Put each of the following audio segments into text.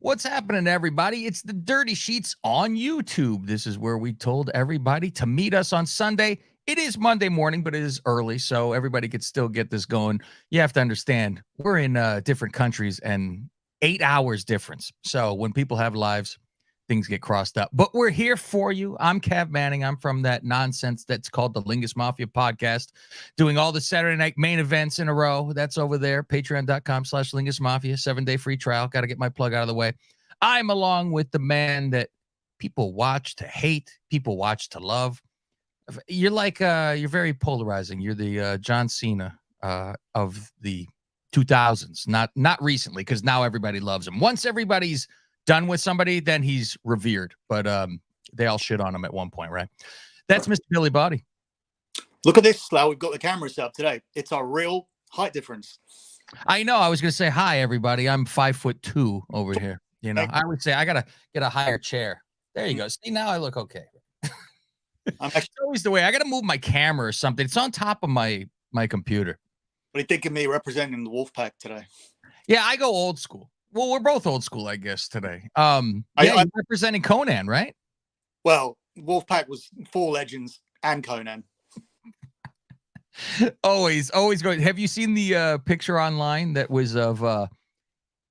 What's happening, everybody? It's the Dirty Sheets on YouTube. This is where we told everybody to meet us on Sunday. It is Monday morning, but it is early, so everybody could still get this going. You have to understand, we're in different countries and 8 hours difference. So when people have lives, things get crossed up. But we're here for you. I'm Cav Manning. I'm from that nonsense that's called the Lingus Mafia podcast, doing all the Saturday night main events in a row. That's over there, patreon.com/Lingus Mafia, 7-day free trial. Got to get my plug out of the way. I'm along with the man that people watch to hate, people watch to love. You're like, you're very polarizing. You're the John Cena of the 2000s, not recently, because now everybody loves him. Once everybody's done with somebody, then he's revered, but they all shit on him at one point, right? That's Mr. Billy Body. Look at this, Slow. We've got the camera set up today. It's our real height difference. I know. I was gonna say hi, everybody. I'm 5'2" over here. You know, I would say I gotta get a higher chair. There you go. See, now I look okay. It's always the way. I gotta move my camera or something. It's on top of my computer. What do you think of me representing the Wolfpack today? Yeah, I go old school. Well, we're both old school, I guess, today. You're representing Conan, right? Well, Wolfpack was 4 legends and Conan. always going. Have you seen the picture online that was of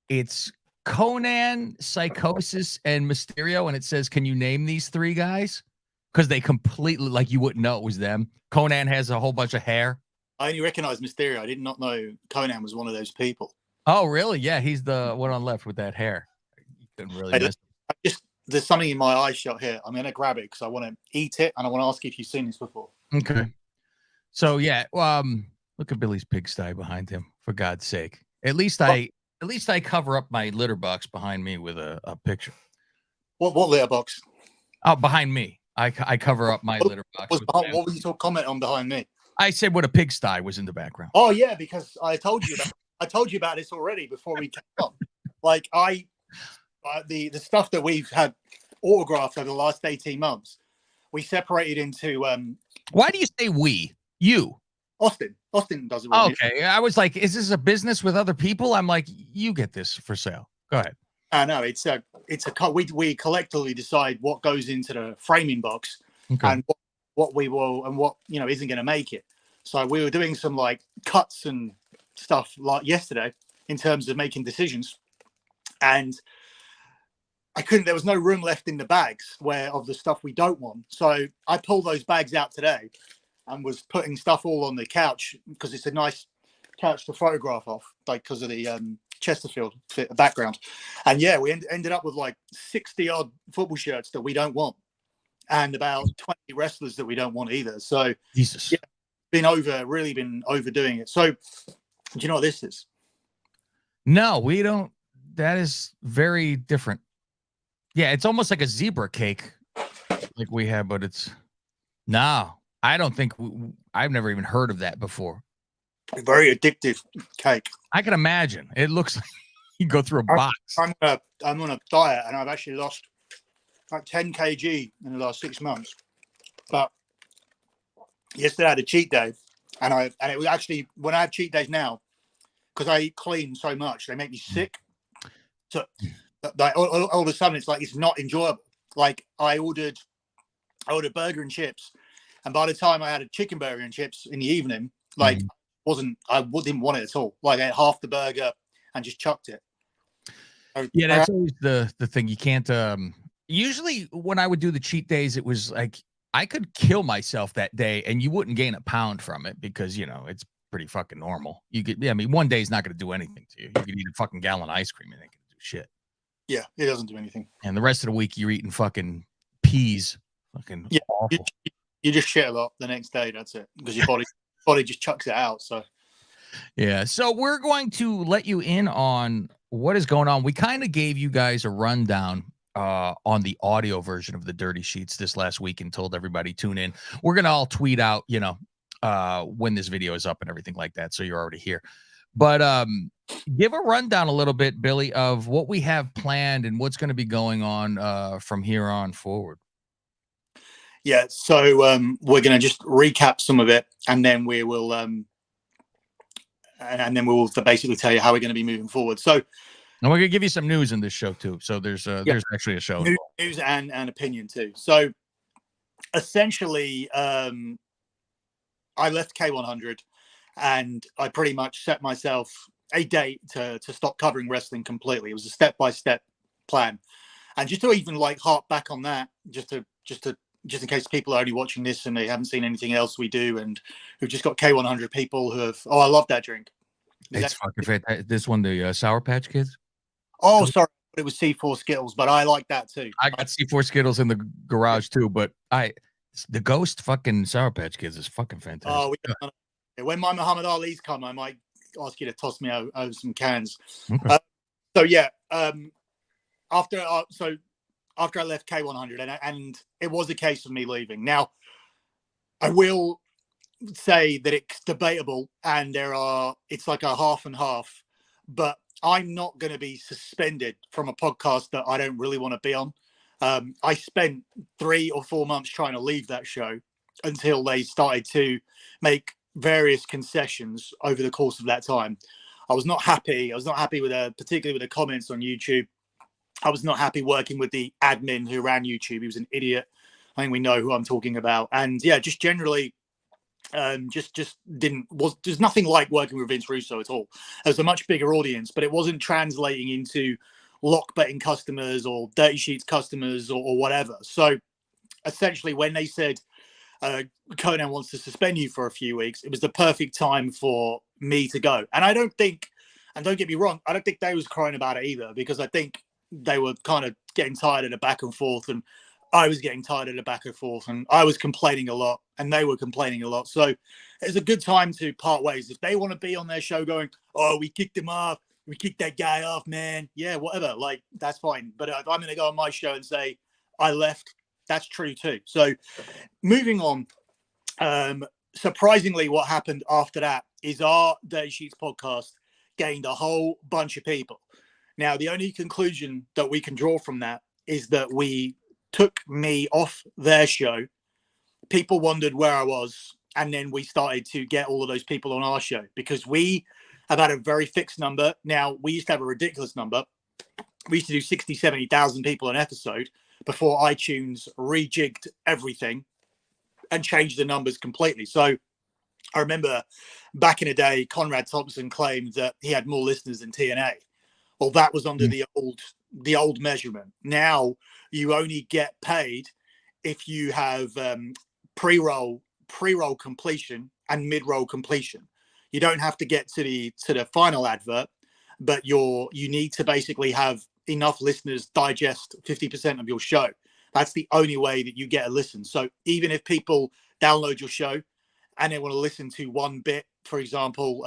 it's Conan, Psychosis, and Mysterio, and it says, "Can you name these 3 guys?" Because they completely, like, you wouldn't know it was them. Conan has a whole bunch of hair. I only recognize Mysterio. I did not know Conan was one of those people. Oh, really? Yeah, he's the one on the left with that hair. You couldn't really miss. There's something in my eye shot here. I'm going to grab it because I want to eat it, and I want to ask if you've seen this before. Okay. So, yeah, look at Billy's pigsty behind him, for God's sake. At least I cover up my litter box behind me with a picture. What litter box? Oh, behind me. I cover up my litter box. What was your comment on behind me? I said what a pigsty was in the background. Oh, yeah, because I told you about this already before we came on. Like, the stuff that we've had autographed over the last 18 months, we separated into. Why do you say we? You. Austin does it. Okay, I was like, is this a business with other people? I'm like, you get this for sale. Go ahead. No, it's a we collectively decide what goes into the framing box, okay, and what we will and what isn't going to make it. So we were doing some like cuts and stuff like yesterday in terms of making decisions, and there was no room left in the bags of the stuff we don't want. So I pulled those bags out today and was putting stuff all on the couch because it's a nice couch to photograph off, like because of the Chesterfield background. And yeah, we ended up with like 60 odd football shirts that we don't want and about 20 wrestlers that we don't want either. So Jesus, yeah, really been overdoing it. So do you know what this is? No, we don't. That is very different. Yeah, it's almost like a zebra cake like we have, but no, I don't think I've never even heard of that before. Very addictive cake. I can imagine. It looks like you go through a box. I'm on a diet, and I've actually lost like 10 kg in the last 6 months. But yesterday I had a cheat day, and it was actually, when I have cheat days now, because I eat clean so much, they make me sick. So like all of a sudden, it's like it's not enjoyable. Like I ordered burger and chips, and by the time I had a chicken burger and chips in the evening, like I didn't want it at all. Like I ate half the burger and just chucked it. So, yeah, that's always the thing. You can't. Usually, when I would do the cheat days, it was like I could kill myself that day, and you wouldn't gain a pound from it because it's pretty fucking normal. One day is not going to do anything to you. You could eat a fucking gallon of ice cream and it can do shit. Yeah, it doesn't do anything. And the rest of the week, you're eating fucking peas. Fucking awful. You just shit a lot the next day. That's it, because your body just chucks it out. So yeah. So we're going to let you in on what is going on. We kind of gave you guys a rundown on the audio version of the Dirty Sheets this last week and told everybody tune in. We're gonna all tweet out, when this video is up and everything like that, so you're already here. But give a rundown a little bit, Billy, of what we have planned and what's going to be going on from here on forward. Yeah, so we're going to just recap some of it, and then we will basically tell you how we're going to be moving forward. So And we're gonna give you some news in this show too. So there's actually a show. News and opinion too. So essentially, I left K100 and I pretty much set myself a date to stop covering wrestling completely. It was a step-by-step plan. And just to even like harp back on that, just in case people are only watching this and they haven't seen anything else we do, and we've just got K100 people who have, I love that drink. It's fucking fantastic. This one, the Sour Patch Kids. Oh, sorry, it was C4 Skittles, but I like that too. I got C4 Skittles in the garage too, but the Ghost fucking Sour Patch Kids is fucking fantastic. Oh, when my Muhammad Ali's come, I might ask you to toss me over some cans. Okay. So yeah, after I left K100, and it was a case of me leaving. Now, I will say that it's debatable, and it's like a half and half, but I'm not going to be suspended from a podcast that I don't really want to be on. I spent 3 or 4 months trying to leave that show until they started to make various concessions over the course of that time. I was not happy. I was not happy particularly with the comments on YouTube. I was not happy working with the admin who ran YouTube. He was an idiot. I think we know who I'm talking about. And yeah, just generally, there's nothing like working with Vince Russo at all. There's a much bigger audience, but it wasn't translating into lock betting customers or Dirty Sheets customers or whatever. So essentially, when they said Conan wants to suspend you for a few weeks, it was the perfect time for me to go. And I don't think, and don't get me wrong, I don't think they was crying about it either, because I think they were kind of getting tired of the back and forth, and I was getting tired of the back and forth, and I was complaining a lot and they were complaining a lot. So it's a good time to part ways. If they want to be on their show going, oh, we kicked him off, we kicked that guy off, man, yeah, whatever, like, that's fine. But if I'm going to go on my show and say I left, that's true too. So moving on, surprisingly, what happened after that is our Dirty Sheets podcast gained a whole bunch of people. Now, the only conclusion that we can draw from that is that we took me off their show. People wondered where I was, and then we started to get all of those people on our show, because we have had a very fixed number. Now, we used to have a ridiculous number. We used to do 60, 70,000 people an episode before iTunes rejigged everything and changed the numbers completely. So I remember back in the day, Conrad Thompson claimed that he had more listeners than TNA. Well, that was under the old measurement. Now you only get paid if you have pre-roll completion and mid-roll completion. You don't have to get to the final advert, but you need to basically have enough listeners digest 50% of your show. That's the only way that you get a listen. So even if people download your show and they want to listen to one bit, for example,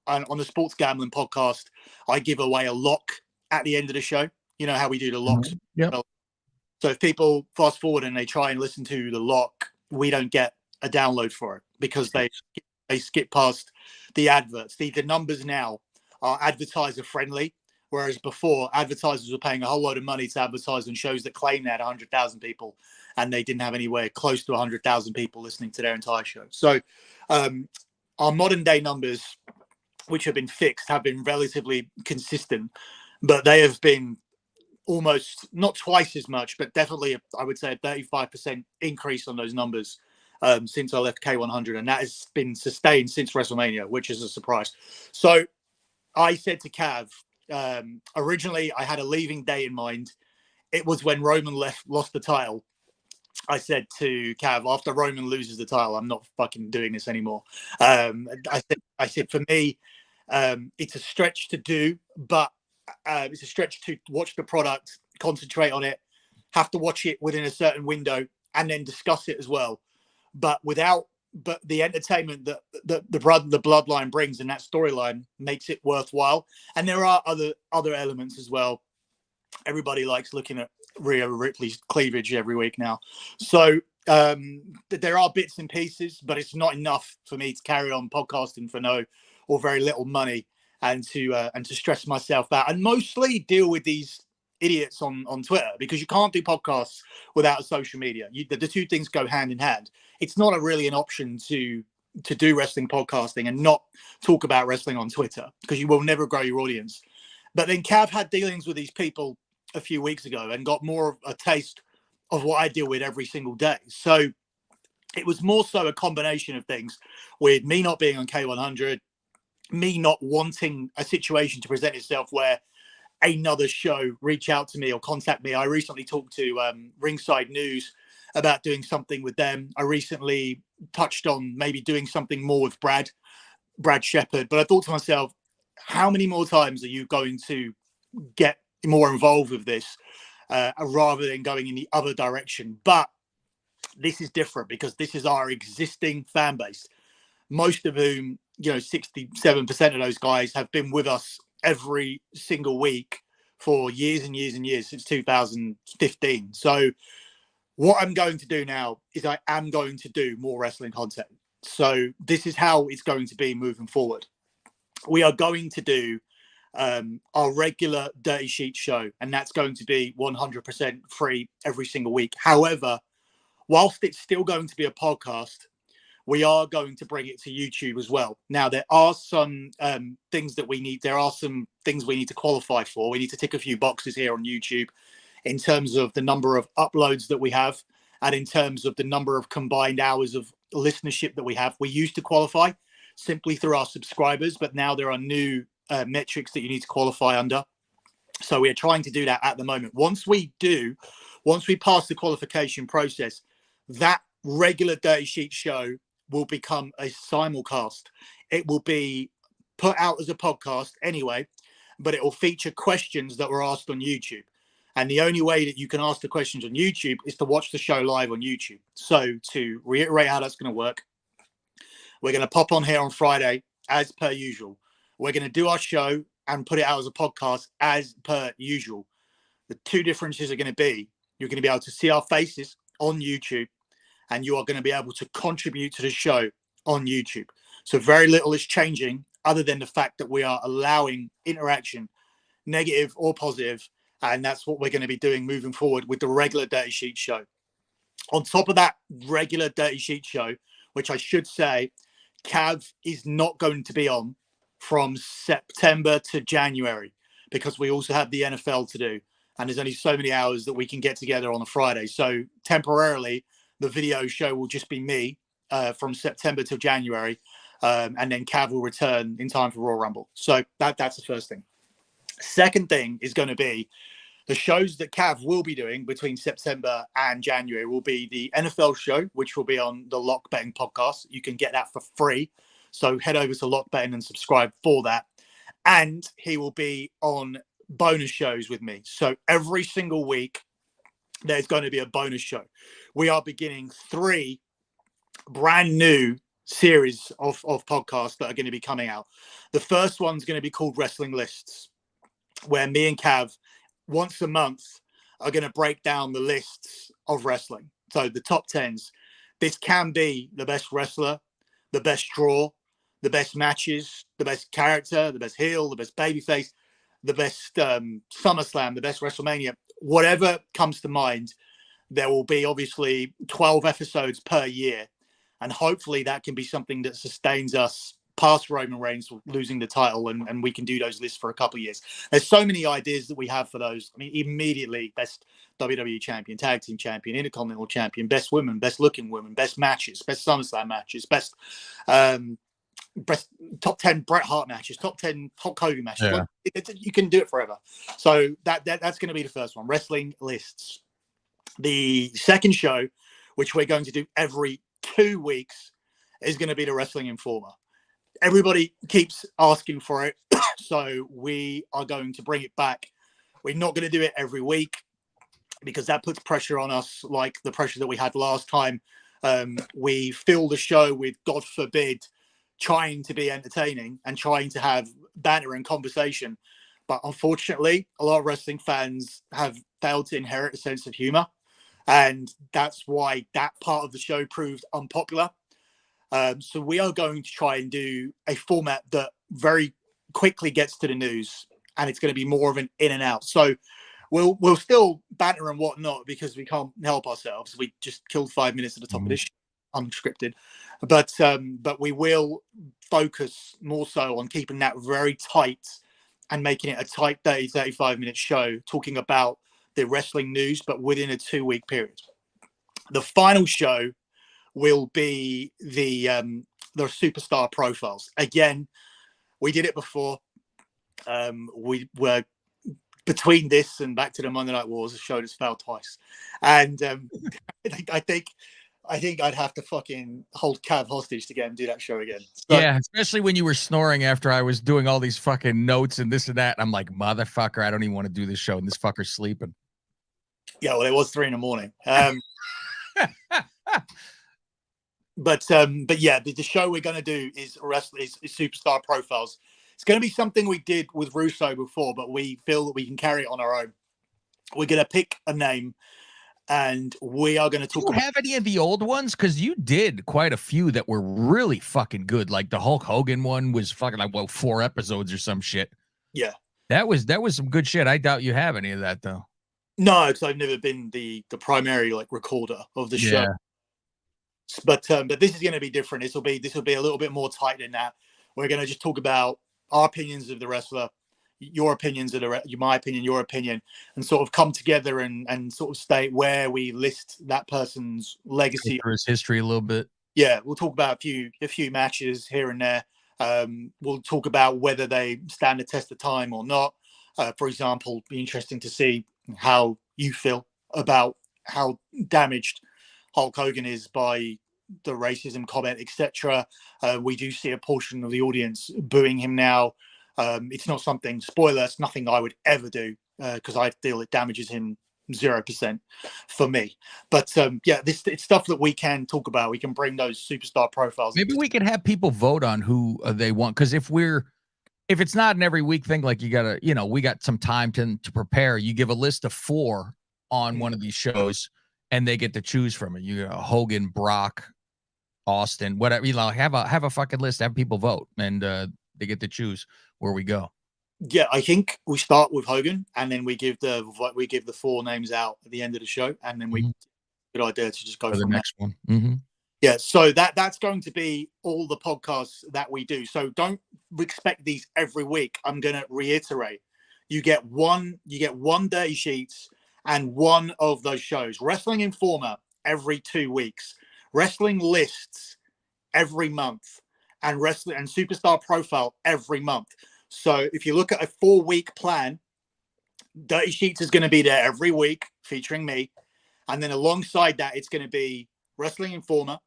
on the Sports Gambling podcast, I give away a lock at the end of the show. You know how we do the locks. Yep. So if people fast forward and they try and listen to the lock, we don't get a download for it because they skip past the adverts. The numbers now are advertiser friendly, whereas before advertisers were paying a whole load of money to advertise on shows that claim they had 100,000 people, and they didn't have anywhere close to 100,000 people listening to their entire show. So our modern day numbers, which have been fixed, have been relatively consistent, but they have been almost not twice as much, but definitely, I would say, a 35% increase on those numbers since I left K100. And that has been sustained since WrestleMania, which is a surprise. So I said to Cav, originally I had a leaving date in mind. It was when Roman lost the title. I said to Cav, after Roman loses the title, I'm not fucking doing this anymore. I said, for me, it's a stretch to do, but it's a stretch to watch the product, concentrate on it, have to watch it within a certain window, and then discuss it as well. But the entertainment that the bloodline brings and that storyline makes it worthwhile. And there are other elements as well. Everybody likes looking at Rhea Ripley's cleavage every week now. So there are bits and pieces, but it's not enough for me to carry on podcasting for no or very little money, and to stress myself out and mostly deal with these idiots on Twitter, because you can't do podcasts without social media. The two things go hand in hand. It's not really an option to do wrestling podcasting and not talk about wrestling on Twitter, because you will never grow your audience. But then Cav had dealings with these people a few weeks ago and got more of a taste of what I deal with every single day. So it was more so a combination of things, with me not being on K100, me not wanting a situation to present itself where another show reach out to me or contact me. I recently talked to Ringside News about doing something with them. I recently touched on maybe doing something more with Brad Shepherd, but I thought to myself, how many more times are you going to get more involved with this rather than going in the other direction? But this is different because this is our existing fan base, most of whom, 67% of those guys have been with us every single week for years and years and years, since 2015. So what I'm going to do now is I am going to do more wrestling content. So this is how it's going to be moving forward. We are going to do our regular Dirty Sheet show, and that's going to be 100% free every single week. However, whilst it's still going to be a podcast, we are going to bring it to YouTube as well. Now, there are some things that we need. There are some things we need to qualify for. We need to tick a few boxes here on YouTube in terms of the number of uploads that we have and in terms of the number of combined hours of listenership that we have. We used to qualify simply through our subscribers, but now there are new metrics that you need to qualify under. So we are trying to do that at the moment. Once we pass the qualification process, that regular Dirty Sheet show will become a simulcast. It will be put out as a podcast anyway, but it will feature questions that were asked on YouTube. And the only way that you can ask the questions on YouTube is to watch the show live on YouTube. So to reiterate how that's going to work, we're going to pop on here on Friday as per usual. We're going to do our show and put it out as a podcast as per usual. The two differences are going to be, you're going to be able to see our faces on YouTube, and you are going to be able to contribute to the show on YouTube. So very little is changing other than the fact that we are allowing interaction, negative or positive, and that's what we're going to be doing moving forward with the regular Dirty Sheet show. On top of that regular Dirty Sheet show, which I should say, Cav is not going to be on from September to January because we also have the NFL to do, and there's only so many hours that we can get together on a Friday. So temporarily, the video show will just be me from September to January, and then Cav will return in time for Royal Rumble. So that's the first thing. Second thing is going to be the shows that Cav will be doing between September and January will be the NFL show, which will be on the Lock Betting podcast. You can get that for free. So head over to Lock Betting and subscribe for that. And he will be on bonus shows with me. So every single week, there's going to be a bonus show. We are beginning 3 brand new series of podcasts that are going to be coming out. The first one's going to be called Wrestling Lists, where me and Cav once a month are going to break down the lists of wrestling. So the top 10s. This can be the best wrestler, the best draw, the best matches, the best character, the best heel, the best babyface, the best SummerSlam, the best WrestleMania, whatever comes to mind. There will be obviously 12 episodes per year. And hopefully that can be something that sustains us past Roman Reigns losing the title, and we can do those lists for a couple of years. There's so many ideas that we have for those. I mean, immediately, best WWE champion, tag team champion, intercontinental champion, best women, best looking women, best matches, best SummerSlam matches, best top 10 Bret Hart matches, top 10 Hulk Hogan matches. Yeah. You can do it forever. So that's going to be the first one, Wrestling Lists. The second show, which we're going to do every 2 weeks, is going to be the Wrestling Informer. Everybody keeps asking for it, so we are going to bring it back. We're not going to do it every week because that puts pressure on us, like the pressure that we had last time. We fill the show with, God forbid, trying to be entertaining and trying to have banter and conversation. But unfortunately, a lot of wrestling fans have failed to inherit a sense of humor. And that's why that part of the show proved unpopular. So we are going to try and do a format that very quickly gets to the news, and it's going to be more of an in and out. So we'll still banter and whatnot because we can't help ourselves. We just killed 5 minutes at the top of this show, unscripted, but we will focus more so on keeping that very tight and making it a tight 30, 35-minute show talking about the wrestling news, but within a 2-week period. The final show will be the superstar profiles. Again, we did it before. We were between this and Back to the Monday Night Wars, a show that's failed twice, and I think I'd have to fucking hold Cav hostage to get him to do that show again. So, yeah, especially when you were snoring after I was doing all these fucking notes and this and that. I'm like, motherfucker, I don't even want to do this show, and this fucker's sleeping. Yeah, well, it was 3 a.m. But yeah, the show we're going to do is superstar profiles. It's going to be something we did with Russo before, but we feel that we can carry it on our own. We're going to pick a name, and we are going to talk. Do you have any of the old ones? Because you did quite a few that were really fucking good. Like the Hulk Hogan one was fucking like 4 episodes or some shit. Yeah, that was some good shit. I doubt you have any of that though. No, because I've never been the primary like recorder of the show. But this is going to be different. This will be a little bit more tight than that. We're going to just talk about our opinions of the wrestler, your opinions of my opinion, your opinion, and sort of come together and sort of state where we list that person's legacy or his history a little bit. Yeah, we'll talk about a few matches here and there. We'll talk about whether they stand the test of time or not. For example, it'd be interesting to see how you feel about how damaged Hulk Hogan is by the racism comment, etc. We do see a portion of the audience booing him now. It's not something, spoiler, it's nothing I would ever do because I feel it damages him 0% for me. But yeah, it's stuff that we can talk about. We can bring those superstar profiles. Maybe we could have people vote on who they want, because if it's not an every week thing, like you gotta, we got some time to prepare. You give a list of 4 on one of these shows, and they get to choose from it. You got Hogan, Brock, Austin, whatever. Have a fucking list. Have people vote, and they get to choose where we go. Yeah, I think we start with Hogan, and then we give the 4 names out at the end of the show, and then good idea to just go for the from next one. Mm-hmm. Yeah, so that's going to be all the podcasts that we do. So don't expect these every week. I'm going to reiterate: you get one Dirty Sheets and one of those shows. Wrestling Informer every 2 weeks, Wrestling Lists every month, and Wrestling and Superstar Profile every month. So if you look at a 4-week plan, Dirty Sheets is going to be there every week featuring me, and then alongside that, it's going to be Wrestling Informer.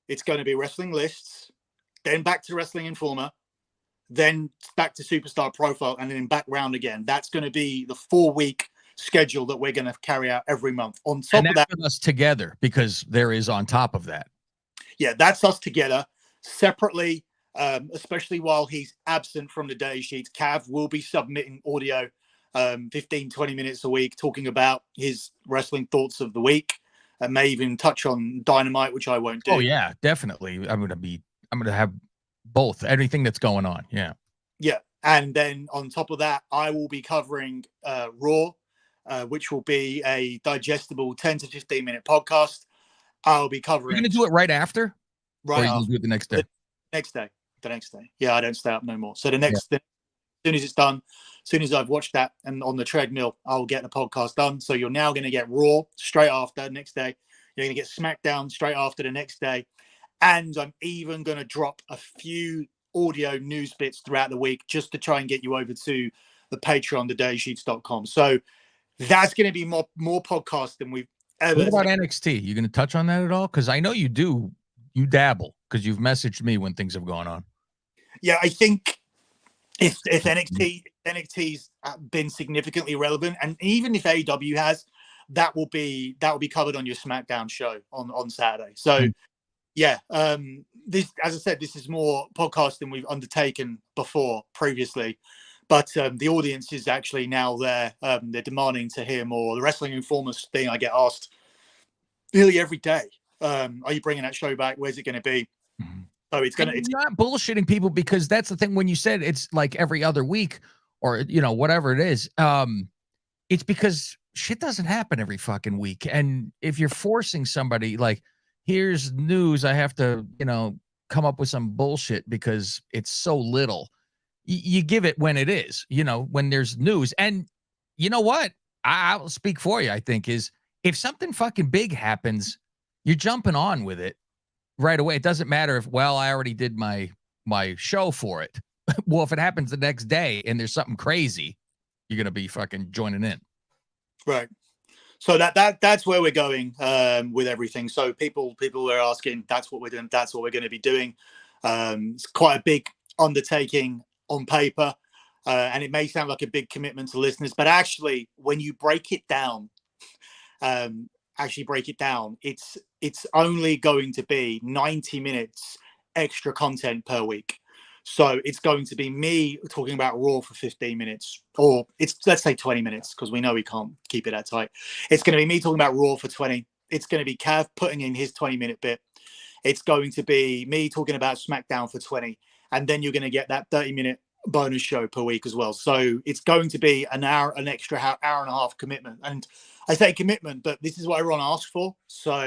It's going to be Wrestling Lists, then back to Wrestling Informer, then back to Superstar Profile, and then back round again. That's going to be the 4-week schedule that we're going to carry out every month. On top of that, with us together, because there is on top of that. Yeah, that's us together. Separately, especially while he's absent from the Dirty Sheets, Cav will be submitting audio 15, 20 minutes a week talking about his wrestling thoughts of the week. And may even touch on Dynamite, which I won't do. Oh yeah, definitely. I'm gonna have both, everything that's going on. Yeah. Yeah. And then on top of that, I will be covering Raw, which will be a digestible 10 to 15 minute podcast. I'll be covering. You're gonna do it right after? Right. Or you gonna do it the next day? The next day. Yeah, I don't stay up no more. So as soon as it's done, as soon as I've watched that and on the treadmill, I'll get the podcast done. So you're now going to get Raw straight after next day. You're going to get SmackDown straight after the next day. And I'm even going to drop a few audio news bits throughout the week just to try and get you over to the Patreon, thedirtysheets.com. So that's going to be more podcasts than we've ever. What about NXT? You going to touch on that at all? Because I know you do. You dabble, because you've messaged me when things have gone on. Yeah, I think if NXT's been significantly relevant, and even if AEW has, that will be covered on your SmackDown show on Saturday. So yeah, this, as I said, this is more podcast than we've undertaken previously, but the audience is actually now there. They're demanding to hear more. The Wrestling Informers thing, I get asked nearly every day. Are you bringing that show back? Where's it going to be? Mm-hmm. So it's not bullshitting people, because that's the thing. When you said it's like every other week or, whatever it is, it's because shit doesn't happen every fucking week. And if you're forcing somebody, like, here's news, I have to, come up with some bullshit because it's so little, you give it when it is, when there's news. And you know what? I'll speak for you, I think, is if something fucking big happens, you're jumping on with it right away. It doesn't matter if, well, I already did my show for it. Well, if it happens the next day and there's something crazy, you're gonna be fucking joining in. Right. So that's where we're going with everything. So people are asking, that's what we're doing. That's what we're going to be doing. It's quite a big undertaking on paper, and it may sound like a big commitment to listeners, but actually, when you break it down, it's only going to be 90 minutes extra content per week. So it's going to be me talking about Raw for 15 minutes, or let's say 20 minutes, because we know we can't keep it that tight. It's going to be me talking about Raw for 20. It's going to be Cav putting in his 20-minute bit. It's going to be me talking about SmackDown for 20. And then you're going to get that 30-minute bonus show per week as well. So it's going to be an extra hour and a half commitment. And I say commitment, but this is what everyone asks for. So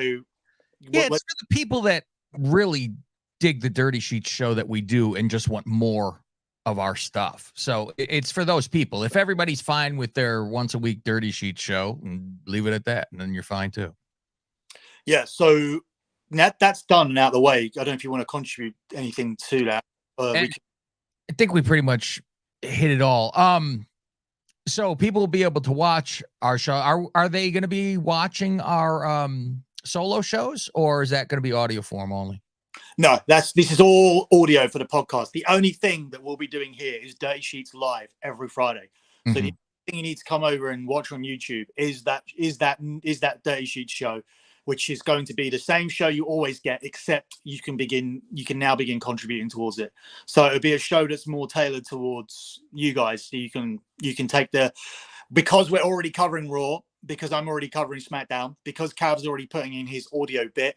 yeah, it's for the people that really dig the Dirty Sheets show that we do and just want more of our stuff. So it's for those people. If everybody's fine with their once a week Dirty Sheets show, and leave it at that, and then you're fine too. Yeah, so that's done and out of the way. I don't know if you want to contribute anything to that. I think we pretty much hit it all. So people will be able to watch our show. Are they going to be watching our solo shows, or is that going to be audio form only? No, this is all audio for the podcast. The only thing that we'll be doing here is Dirty Sheets live every Friday. So the thing you need to come over and watch on YouTube is that Dirty Sheets show, which is going to be the same show you always get, except you can now begin contributing towards it. So it'll be a show that's more tailored towards you guys. So you can take because we're already covering Raw, because I'm already covering SmackDown, because Cav's already putting in his audio bit,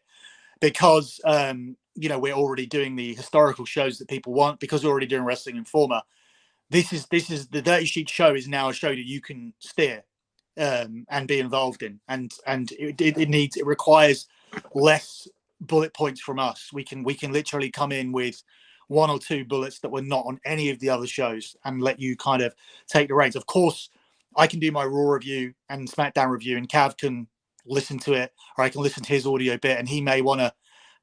because we're already doing the historical shows that people want, because we're already doing Wrestling Informer. This is the Dirty Sheet show is now a show that you can steer and be involved in, and it requires less bullet points from us. We can literally come in with one or two bullets that were not on any of the other shows and let you kind of take the reins. Of course, I can do my Raw review and SmackDown review, and Cav can listen to it, or I can listen to his audio bit, and he may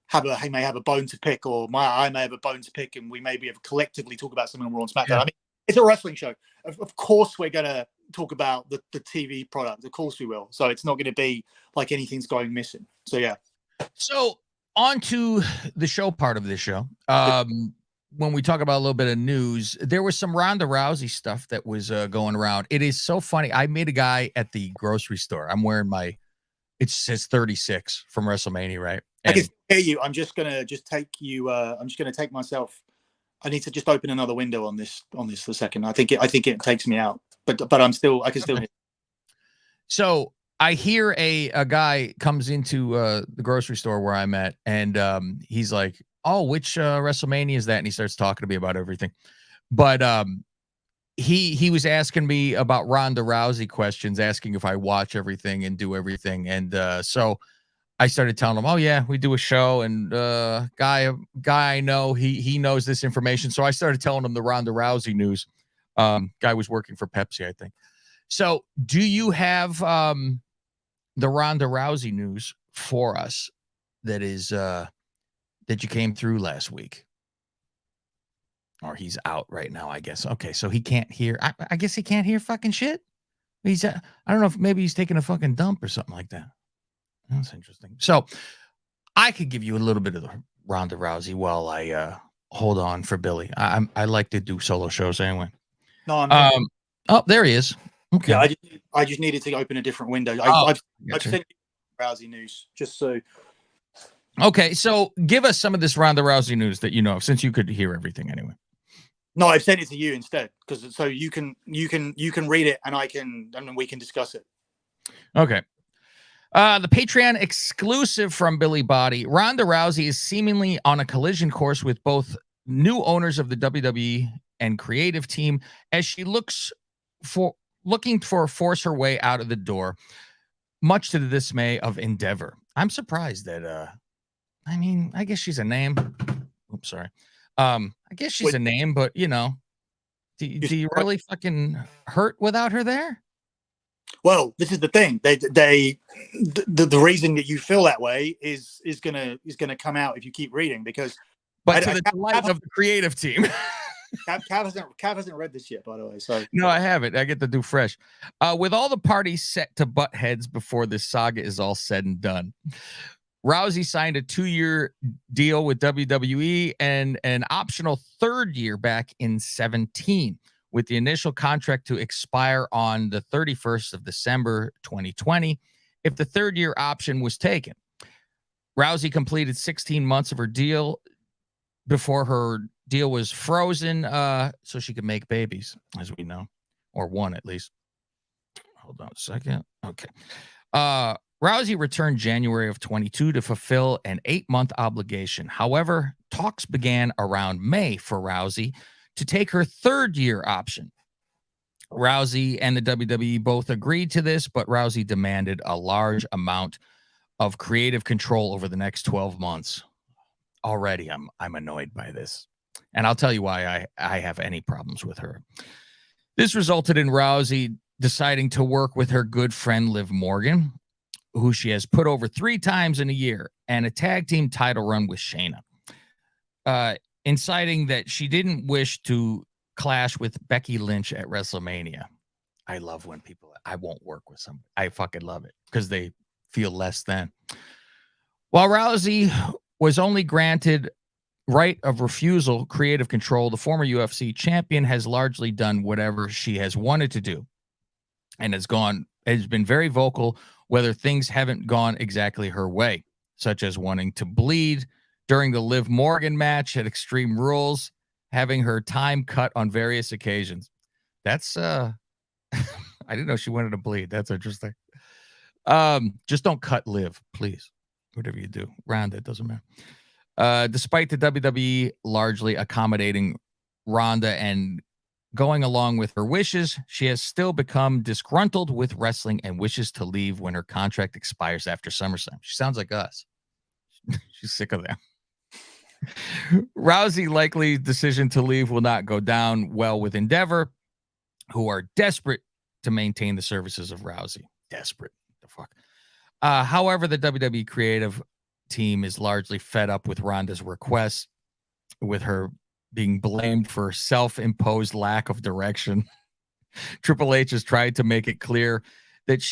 have a bone to pick, or I may have a bone to pick, and we may be able to collectively talk about something on Raw and SmackDown. Yeah. I mean, it's a wrestling show. Of course, we're going to talk about the TV product. Of course we will. So it's not going to be like anything's going missing. So, yeah. So on to the show part of this show. When we talk about a little bit of news, there was some Ronda Rousey stuff that was going around. It is so funny. I made a guy at the grocery store. I'm wearing it says 36 from WrestleMania, right? And I can hear you. I'm just going to take you. I'm just going to take myself. I need to just open another window on this for a second. I think it takes me out, but I can still hear. So I hear a guy comes into the grocery store where I'm at, and he's like, "Oh, which WrestleMania is that?" And he starts talking to me about everything. But he was asking me about Ronda Rousey questions, asking if I watch everything and do everything, and so I started telling him, "Oh yeah, we do a show, and guy I know, he knows this information." So I started telling him the Ronda Rousey news. Guy was working for Pepsi, I think. So, do you have the Ronda Rousey news for us that you came through last week? Or he's out right now, I guess. Okay, so he can't hear. I guess he can't hear fucking shit. I don't know if maybe he's taking a fucking dump or something like that. That's interesting. So I could give you a little bit of the Ronda Rousey while I hold on for Billy. I like to do solo shows anyway. No, I'm oh, there he is. Okay. Yeah, I just needed to open a different window. I've sent you Rousey news just so. Okay, so give us some of this Ronda Rousey news that you know of, since you could hear everything anyway. No, I've sent it to you instead, because so you can read it, and we can discuss it. Okay. The Patreon exclusive from Billy Body. Ronda Rousey is seemingly on a collision course with both new owners of the WWE and creative team as she looking to force her way out of the door, much to the dismay of Endeavor. I'm surprised that I guess she's a name. Oops, sorry. I guess she's a name, but Do you really fucking hurt without her there? Well, this is the thing. The reason that you feel that way is gonna come out if you keep reading, because but to the delight of the creative team. Cav hasn't read this yet, by the way. So no, I haven't. I get to do fresh. With all the parties set to butt heads before this saga is all said and done, Rousey signed a 2-year deal with WWE and an optional 3rd year back in 2017, with the initial contract to expire on the 31st of December 2020 if the 3rd year option was taken. Rousey completed 16 months of her deal before her deal was frozen so she could make babies, as we know, or one at least. Hold on a second. Okay. Rousey returned January of 22 to fulfill an 8-month obligation. However, talks began around May for Rousey to take her 3rd year option. Rousey and the WWE both agreed to this, but Rousey demanded a large amount of creative control over the next 12 months. Already, I'm annoyed by this. And I'll tell you why I have any problems with her. This resulted in Rousey deciding to work with her good friend Liv Morgan, who she has put over 3 times in a year, and a tag team title run with Shayna, inciting that she didn't wish to clash with Becky Lynch at WrestleMania. I love when people, I won't work with somebody. I fucking love it because they feel less than. While Rousey was only granted right of refusal, creative control, the former UFC champion has largely done whatever she has wanted to do and has been very vocal whether things haven't gone exactly her way, such as wanting to bleed during the Liv Morgan match at Extreme Rules, having her time cut on various occasions. That's I didn't know she wanted to bleed. That's interesting. Just don't cut Liv, please. Whatever you do, Ronda, it doesn't matter. Despite the WWE largely accommodating Ronda and going along with her wishes, she has still become disgruntled with wrestling and wishes to leave when her contract expires after SummerSlam. She sounds like us. She's sick of them. Rousey's likely decision to leave will not go down well with Endeavor, who are desperate to maintain the services of Rousey. Desperate. The fuck. However, the WWE creative team is largely fed up with Ronda's requests, with her being blamed for self-imposed lack of direction. Triple H has tried to make it clear that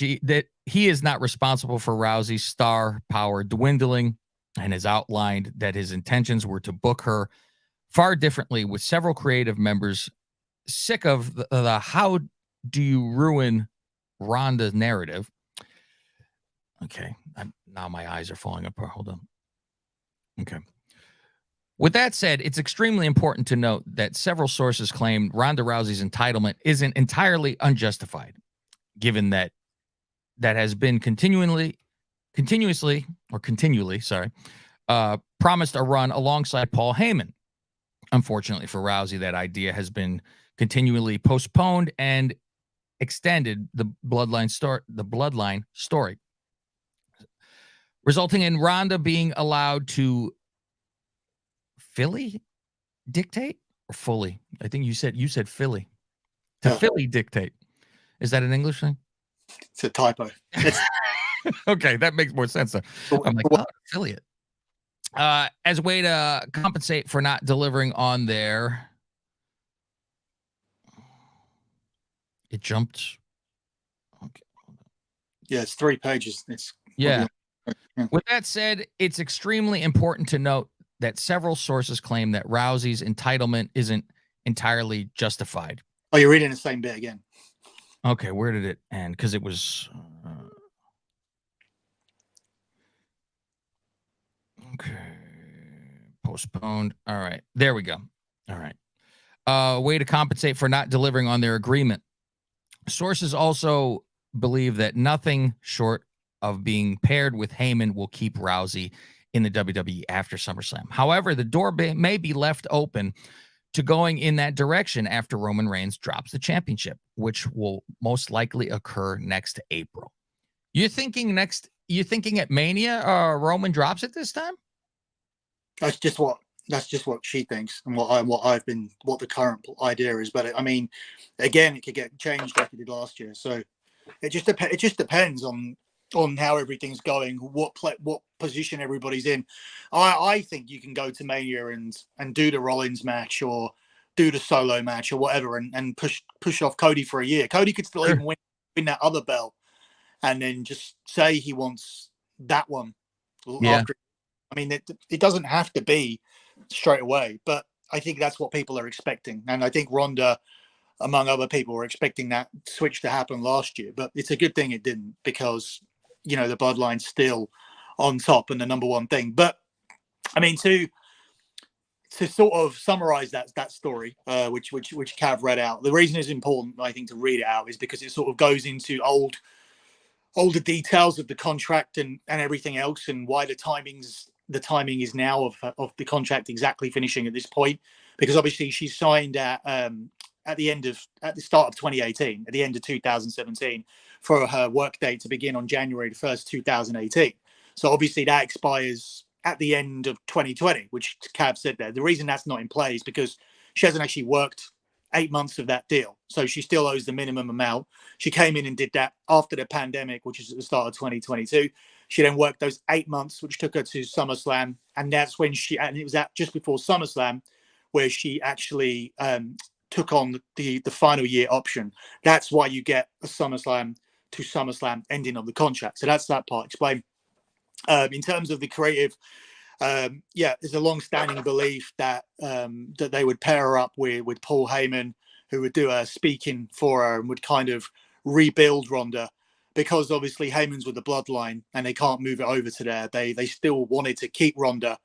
he is not responsible for Rousey's star power dwindling, and has outlined that his intentions were to book her far differently, with several creative members sick of the how do you ruin Ronda's narrative. Okay, now my eyes are falling apart. Hold on. Okay. With that said, it's extremely important to note that several sources claim Ronda Rousey's entitlement isn't entirely unjustified, given that has been continually, promised a run alongside Paul Heyman. Unfortunately for Rousey, that idea has been continually postponed and extended the bloodline story, resulting in Ronda being allowed to Philly dictate or fully. I think you said Philly. To Philly dictate. Is that an English thing? It's a typo. Okay, that makes more sense. I'm like, oh, affiliate. As a way to compensate for not delivering on their. It jumped. Okay. Yeah, it's 3 pages. It's yeah. With that said, it's extremely important to note that several sources claim that Rousey's entitlement isn't entirely justified. Oh, you're reading the same bit again. Okay, where did it end? Because it was okay. Postponed. All right, there we go. All right. Way to compensate for not delivering on their agreement. Sources also believe that nothing short of being paired with Heyman will keep Rousey in the WWE after SummerSlam. However, the door may be left open to going in that direction after Roman Reigns drops the championship, which will most likely occur next April. You're thinking at Mania, Roman drops it this time? That's just what that's just what she thinks, and what the current idea is. But I mean, again, it could get changed like it did last year. So it just depends on how everything's going, what position everybody's in. I think you can go to Mania and do the Rollins match or do the solo match or whatever, and push off Cody for a year. Cody could still even win that other belt, and then just say he wants that one after. I mean, it doesn't have to be straight away, but I think that's what people are expecting, and I think Ronda, among other people, were expecting that switch to happen last year. But it's a good thing it didn't, because the bloodline's still on top and the number one thing. But I mean, to sort of summarize that story, which Cav read out, the reason it's important, I think, to read it out is because it sort of goes into older details of the contract and everything else, and why the timing is now of the contract exactly finishing at this point. Because obviously she signed at the start of 2018, at the end of 2017, for her work date to begin on January 1st, 2018. So obviously that expires at the end of 2020, which Cav said there. The reason that's not in play is because she hasn't actually worked 8 months of that deal. So she still owes the minimum amount. She came in and did that after the pandemic, which is at the start of 2022. She then worked those 8 months, which took her to SummerSlam. And that's when and it was just before SummerSlam, where she actually took on the final year option. That's why you get a SummerSlam to SummerSlam ending of the contract. So that's that part explained. In terms of the creative, there's a long-standing belief that that they would pair her up with Paul Heyman, who would do a speaking for her and would kind of rebuild Ronda, because obviously Heyman's with the bloodline and they can't move it over to there. They still wanted to keep Ronda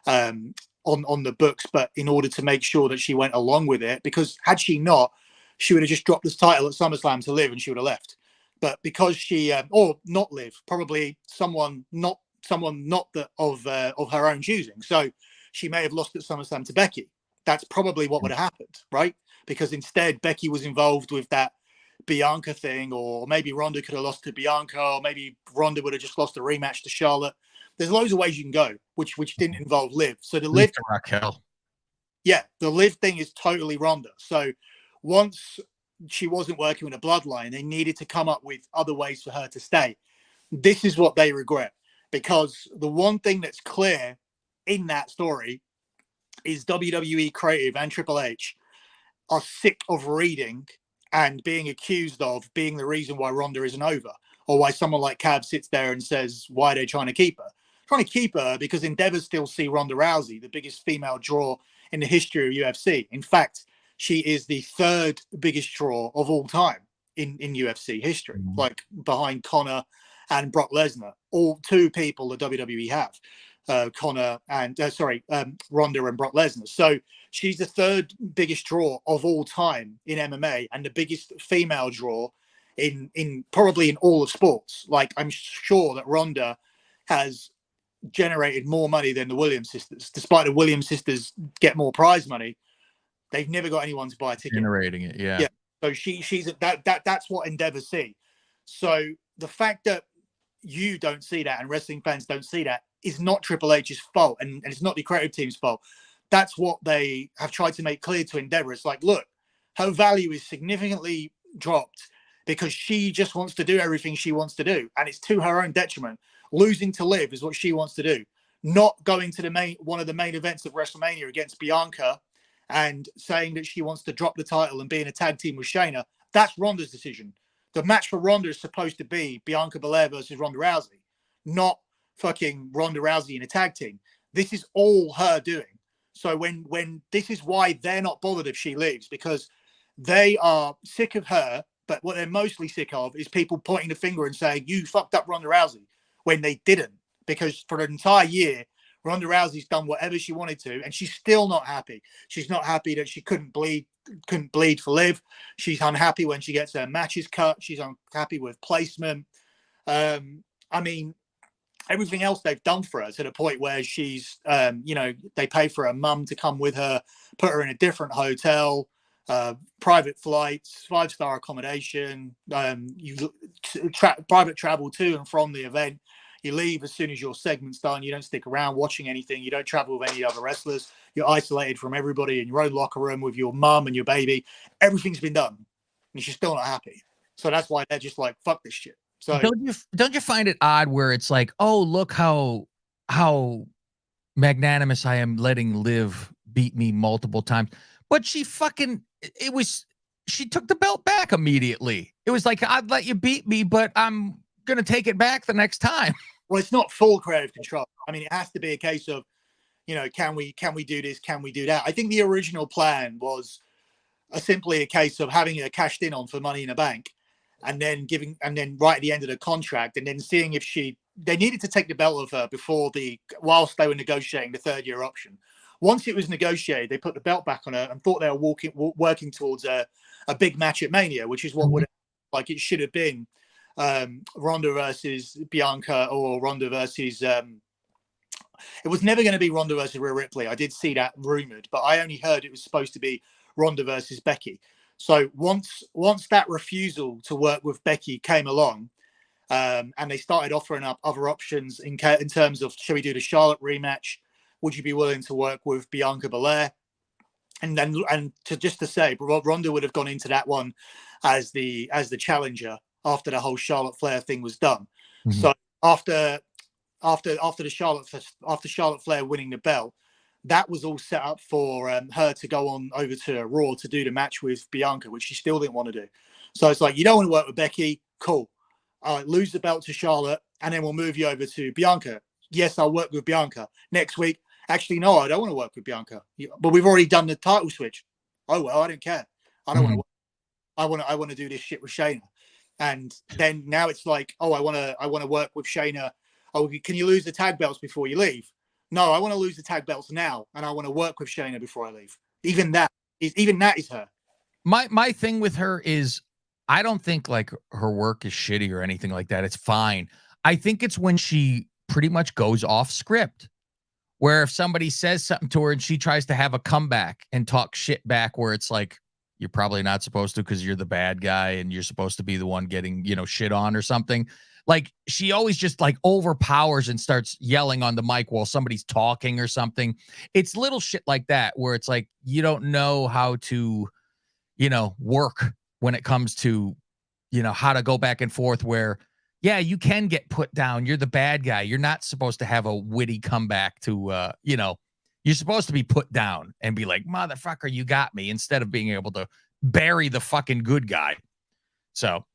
on the books, but in order to make sure that she went along with it, because had she not, she would have just dropped this title at SummerSlam to Liv and she would have left. But because she or not Liv, probably someone not that of her own choosing. So she may have lost at SummerSlam to Becky. That's probably what would have happened, right? Because instead Becky was involved with that Bianca thing, or maybe Ronda could have lost to Bianca, or maybe Ronda would have just lost a rematch to Charlotte. There's loads of ways you can go, which didn't involve Liv. So the Liv, Raquel. Yeah, the Liv thing is totally Ronda. So once she wasn't working with a bloodline, they needed to come up with other ways for her to stay. This is what they regret, because the one thing that's clear in that story is WWE creative and Triple H are sick of reading and being accused of being the reason why Ronda isn't over, or why someone like Cav sits there and says, why are they trying to keep her? Trying to keep her because Endeavor still see Ronda Rousey, the biggest female draw in the history of UFC. In fact, she is the third biggest draw of all time in UFC history, like behind Conor and Brock Lesnar, all two people the WWE have. Ronda and Brock Lesnar. So she's the third biggest draw of all time in MMA, and the biggest female draw in probably in all of sports. Like, I'm sure that Ronda has generated more money than the Williams sisters, despite the Williams sisters get more prize money. They've never got anyone to buy a ticket. Generating it, yeah. So she's that's what Endeavor see. So the fact that you don't see that and wrestling fans don't see that is not Triple H's fault, and it's not the creative team's fault. That's what they have tried to make clear to Endeavor. It's like, look, her value is significantly dropped because she just wants to do everything she wants to do, and it's to her own detriment. Losing to Liv is what she wants to do, not going to one of the main events of WrestleMania against Bianca and saying that she wants to drop the title and be in a tag team with Shayna. That's Ronda's decision. The match for Ronda is supposed to be Bianca Belair versus Ronda Rousey, not fucking Ronda Rousey in a tag team. This is all her doing. So when this is why they're not bothered if she leaves, because they are sick of her. But what they're mostly sick of is people pointing the finger and saying, you fucked up Ronda Rousey, when they didn't. Because for an entire year, Ronda Rousey's done whatever she wanted to, and she's still not happy. She's not happy that she couldn't bleed for Liv. She's unhappy when she gets her matches cut. She's unhappy with placement. I mean, everything else they've done for her, to the point where she's, they pay for her mum to come with her, put her in a different hotel, private flights, 5-star accommodation, private travel to and from the event. You leave as soon as your segment's done. You don't stick around watching anything. You don't travel with any other wrestlers. You're isolated from everybody in your own locker room with your mum and your baby. Everything's been done, and she's still not happy. So that's why they're just like, fuck this shit. So don't you find it odd where it's like, oh, look how magnanimous I am, letting Liv beat me multiple times, but she took the belt back immediately. It was like, I'd let you beat me, but I'm gonna take it back the next time. Well, it's not full creative control. I mean, it has to be a case of, can we do this? Can we do that? I think the original plan was simply a case of having it cashed in on for Money in the Bank, and then right at the end of the contract, and then seeing if they needed to take the belt of her whilst they were negotiating the 3rd-year option. Once it was negotiated, they put the belt back on her and thought they were working towards a big match at Mania, which is what would like it should have been. Ronda versus Bianca, or Ronda versus it was never going to be Ronda versus Rhea Ripley. I did see that rumored, but I only heard it was supposed to be Ronda versus Becky. So once that refusal to work with Becky came along, and they started offering up other options in terms of, should we do the Charlotte rematch? Would you be willing to work with Bianca Belair? And to say, Ronda would have gone into that one as the challenger after the whole Charlotte Flair thing was done. Mm-hmm. So after Charlotte Flair winning the belt, that was all set up for her to go on over to Raw to do the match with Bianca, which she still didn't want to do. So it's like, you don't want to work with Becky, cool. Lose the belt to Charlotte, and then we'll move you over to Bianca. Yes, I'll work with Bianca. Next week, actually, no, I don't want to work with Bianca. But we've already done the title switch. Oh, well, I don't care. I don't want to. I want to do this shit with Shayna. And then now it's like, oh, I want to work with Shayna. Oh, can you lose the tag belts before you leave? No, I want to lose the tag belts now, and I want to work with Shayna before I leave. Even that is her. My thing with her is, I don't think like her work is shitty or anything like that. It's fine. I think it's when she pretty much goes off script, where if somebody says something to her and she tries to have a comeback and talk shit back, where it's like, you're probably not supposed to because you're the bad guy and you're supposed to be the one getting, shit on or something. Like, she always just like overpowers and starts yelling on the mic while somebody's talking or something. It's little shit like that where it's like, you don't know how to, work when it comes to, how to go back and forth, where, yeah, you can get put down. You're the bad guy. You're not supposed to have a witty comeback to, you're supposed to be put down and be like, motherfucker, you got me, instead of being able to bury the fucking good guy. So,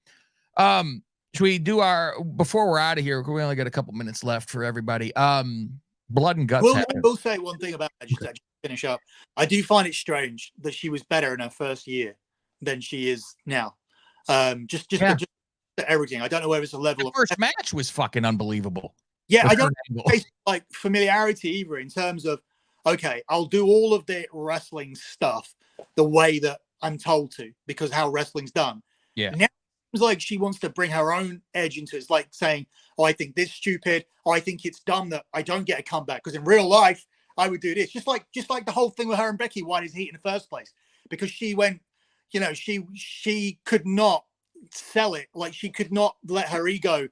should we do before we're out of here, we only got a couple minutes left for everybody. Blood and Guts. We'll say one thing about that, just to finish up. I do find it strange that she was better in her first year than she is now. Just everything. I don't know whether it's a level of first match was fucking unbelievable. Yeah, I don't like familiarity either, in terms of, okay, I'll do all of the wrestling stuff the way that I'm told to, because how wrestling's done. Yeah. Now it's like she wants to bring her own edge into it. It's like saying, oh, I think this stupid. Oh, I think it's dumb that I don't get a comeback, because in real life I would do this. Just like the whole thing with her and Becky, why did Heat in the first place? Because she went, she could not sell it. Like, she could not let her ego.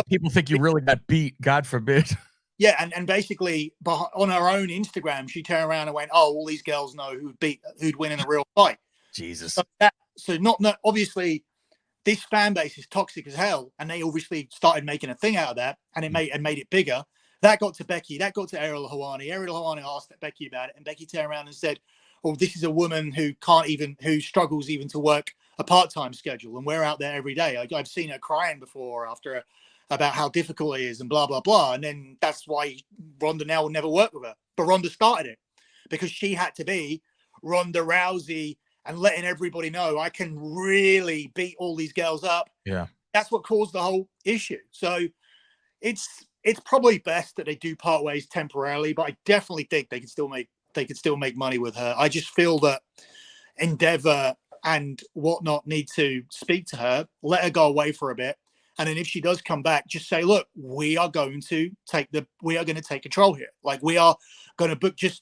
People think you really got beat. God forbid. Yeah, and basically on her own Instagram, she turned around and went, "Oh, all these girls know who'd win in a real fight." Jesus. So not obviously, this fan base is toxic as hell, and they obviously started making a thing out of that, and it made it bigger. That got to Becky. That got to Ariel Helwani. Ariel Helwani asked Becky about it, and Becky turned around and said, "Oh, this is a woman who struggles even to work a part-time schedule, and we're out there every day. I've seen her crying before about how difficult it is, and blah, blah, blah." And then that's why Ronda now will never work with her. But Ronda started it because she had to be Ronda Rousey and letting everybody know, I can really beat all these girls up. Yeah. That's what caused the whole issue. So it's probably best that they do part ways temporarily, but I definitely think they can still make money with her. I just feel that Endeavor and whatnot need to speak to her, let her go away for a bit. And then if she does come back, just say, look, we are going to take control here. Like, we are going to book, just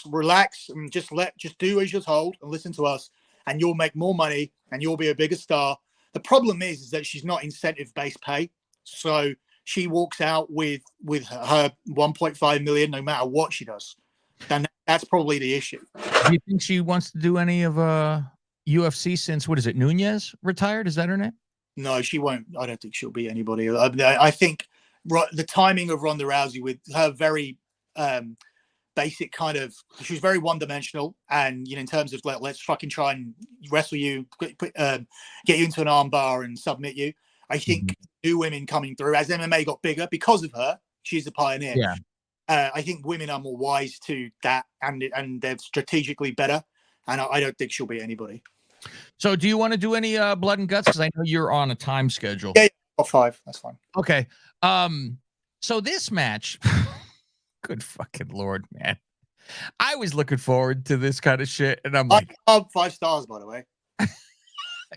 relax and just do as you're told and listen to us, and you'll make more money and you'll be a bigger star. The problem is that she's not incentive-based pay. So she walks out with her 1.5 million, no matter what she does, then that's probably the issue. Do you think she wants to do any of UFC since, what is it, Nunez retired? Is that her name? No, she won't. I don't think she'll beat anybody. I think the timing of Ronda Rousey with her very basic kind of, she was very one dimensional, and in terms of let's fucking try and wrestle you, get you into an arm bar and submit you. I think new women coming through as MMA got bigger because of her. She's a pioneer. Yeah. I think women are more wise to that, and they're strategically better. And I don't think she'll beat anybody. So, do you want to do any blood and guts? Because I know you're on a time schedule. Yeah, top 5. That's fine. Okay. So this match, good fucking Lord, man. I was looking forward to this kind of shit, and I'm like, 5 stars, by the way.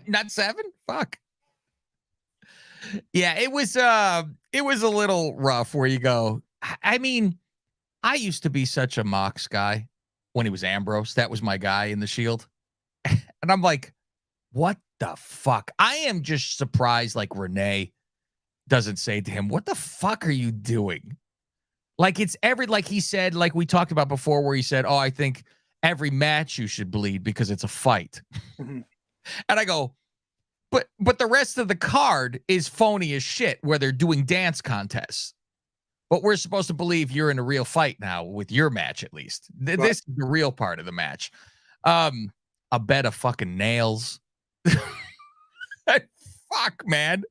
Not 7? Fuck. Yeah, it was a little rough where you go. I mean, I used to be such a Mox guy when he was Ambrose. That was my guy in the Shield. And I'm like, what the fuck? I am just surprised like Renee doesn't say to him, what the fuck are you doing? Like it's like he said, like we talked about before, where he said, oh, I think every match you should bleed because it's a fight. And I go, but the rest of the card is phony as shit where they're doing dance contests. But we're supposed to believe you're in a real fight now with your match, at least. Right. This is the real part of the match. A bed of fucking nails. Fuck, man.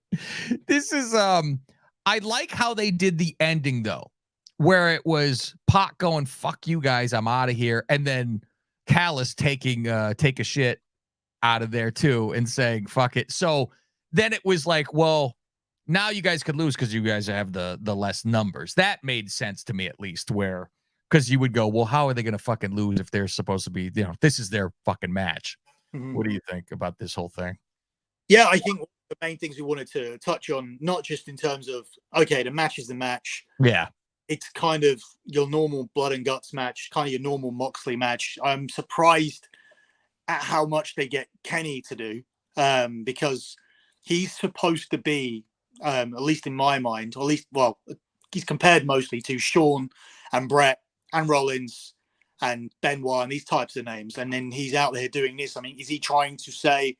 This is I like how they did the ending though, where it was Pac going, fuck you guys, I'm out of here, and then Callis taking take a shit out of there too and saying fuck it. So then it was like, well, now you guys could lose because you guys have the less numbers. That made sense to me, at least, where because you would go, well, how are they going to fucking lose if they're supposed to be, this is their fucking match. What do you think about this whole thing? Yeah, I think the main things we wanted to touch on, not just in terms of, okay, the match is the match. Yeah. It's kind of your normal blood and guts match, kind of your normal Moxley match. I'm surprised at how much they get Kenny to do, because he's supposed to be, at least in my mind, or at least, well, he's compared mostly to Shawn and Brett and Rollins and Benoit and these types of names. And then he's out there doing this. I mean, is he trying to say,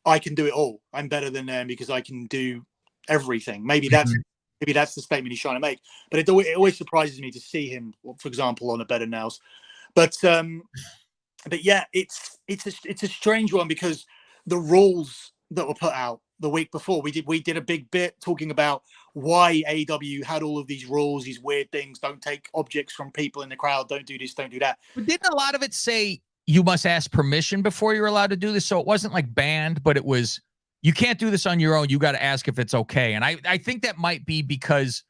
I can do it all. I'm better than them because I can do everything. Maybe that's the statement he's trying to make. But it always surprises me to see him, for example, on a bed of nails. But yeah, it's a strange one because the rules that were put out the week before, we did a big bit talking about why AEW had all of these rules, these weird things. Don't take objects from people in the crowd. Don't do this. Don't do that. But didn't a lot of it say you must ask permission before you're allowed to do this? So it wasn't like banned, but it was, you can't do this on your own. You got to ask if it's okay. And I think that might be because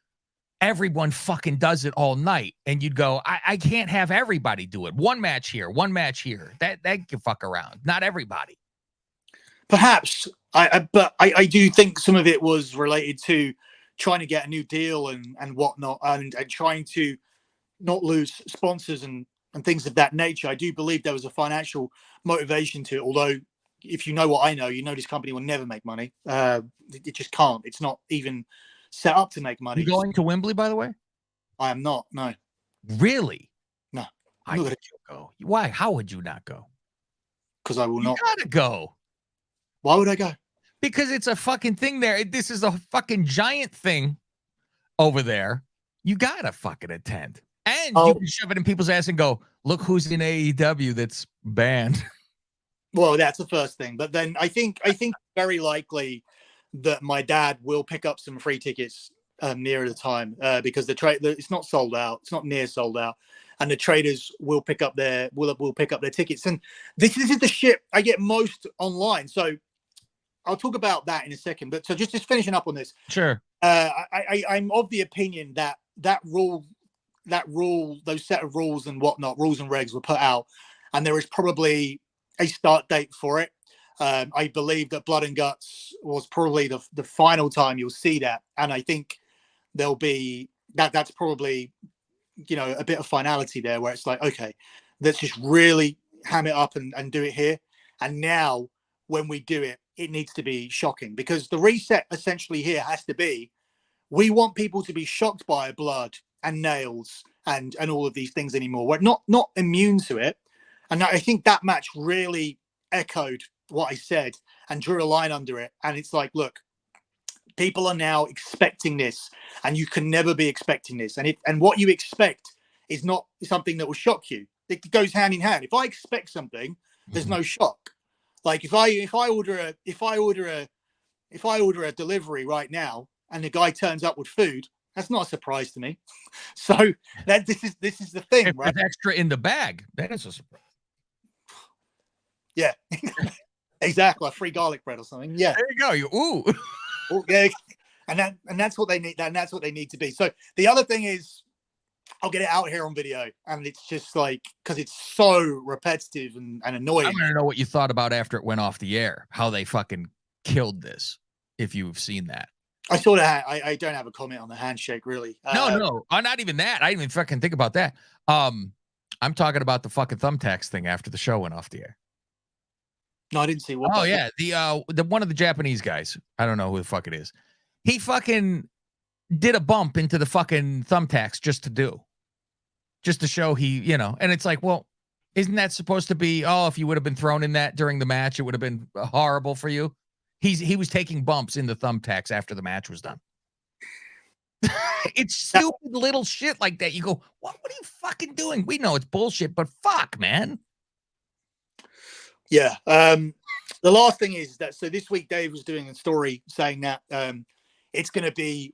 everyone fucking does it all night. And you'd go, I can't have everybody do it. One match here, one match here. That can fuck around. Not everybody. Perhaps. But I do think some of it was related to trying to get a new deal and whatnot, and trying to not lose sponsors and things of that nature. I do believe there was a financial motivation to it, although if you know what I know, this company will never make money. It just can't. It's not even set up to make money. You going to Wembley, by the way? I am not, no. Really? No. I think you'll go. Why? How would you not go? Because I will not. You gotta go. Why would I go? Because it's a fucking thing there. This is a fucking giant thing over there. You gotta fucking attend. And you can shove it in people's ass and go, look who's in AEW that's banned. Well, that's the first thing. But then I think very likely that my dad will pick up some free tickets nearer the time because it's not sold out. It's not near sold out. And the traders will pick up their tickets. And this is the shit I get most online. So I'll talk about that in a second. But so just finishing up on this. Sure. I'm of the opinion that rule, those set of rules and whatnot, rules and regs were put out, and there is probably a start date for it. I believe that Blood and Guts was probably the final time you'll see that, and I think there'll be that's probably a bit of finality there, where it's like, okay, let's just really ham it up and do it here. And now, when we do it, it needs to be shocking, because the reset essentially here has to be we want people to be shocked by blood and nails and all of these things anymore. We're not immune to it. And I think that match really echoed what I said and drew a line under it. And it's like, look, people are now expecting this, and you can never be expecting this. And what you expect is not something that will shock you. It goes hand in hand. If I expect something, there's no shock. Like if I order a delivery right now and the guy turns up with food, that's not a surprise to me. So that this is the thing, if right? there's extra in the bag, that is a surprise. Yeah, exactly. Free garlic bread or something. Yeah, there you go. Ooh. Oh, yeah, and that's what they need. And that's what they need to be. So the other thing is, I'll get it out here on video, and it's just like because it's so repetitive and annoying. I want to know what you thought about after it went off the air. How they fucking killed this. If you've seen that. I saw that. I don't have a comment on the handshake, really. No, not even that. I didn't even fucking think about that. I'm talking about the fucking thumbtacks thing after the show went off the air. No, I didn't see what. Oh yeah, the one of the Japanese guys. I don't know who the fuck it is. He fucking did a bump into the fucking thumbtacks just to show he, and it's like, well, isn't that supposed to be? Oh, if you would have been thrown in that during the match, it would have been horrible for you. He was taking bumps in the thumbtacks after the match was done. It's stupid little shit like that. You go, what are you fucking doing? We know it's bullshit, but fuck, man. Yeah. The last thing is that, so this week Dave was doing a story saying that it's going to be